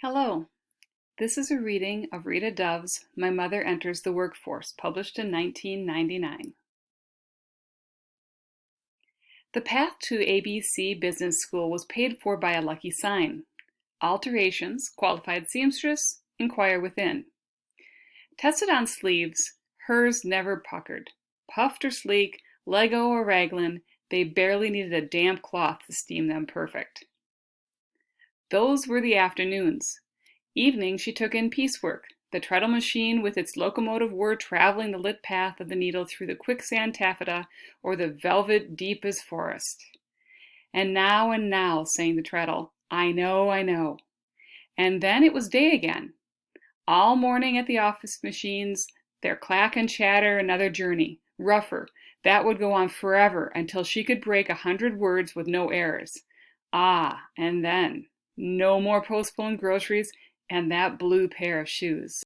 Hello, this is a reading of Rita Dove's My Mother Enters the Workforce, published in 1999. The path to ABC Business School was paid for by a lucky sign. Alterations, qualified seamstress, inquire within. Tested on sleeves, hers never puckered. Puffed or sleek, Lego or raglan, they barely needed a damp cloth to steam them perfect. Those were the afternoons. Evening she took in piecework, the treadle machine with its locomotive whir traveling the lit path of the needle through the quicksand taffeta or the velvet deep as forest. And now, sang the treadle, I know, I know. And then it was day again. All morning at the office machines, their clack and chatter, another journey, rougher, that would go on forever until she could break 100 words with no errors. And then, no more postponed groceries and that blue pair of shoes.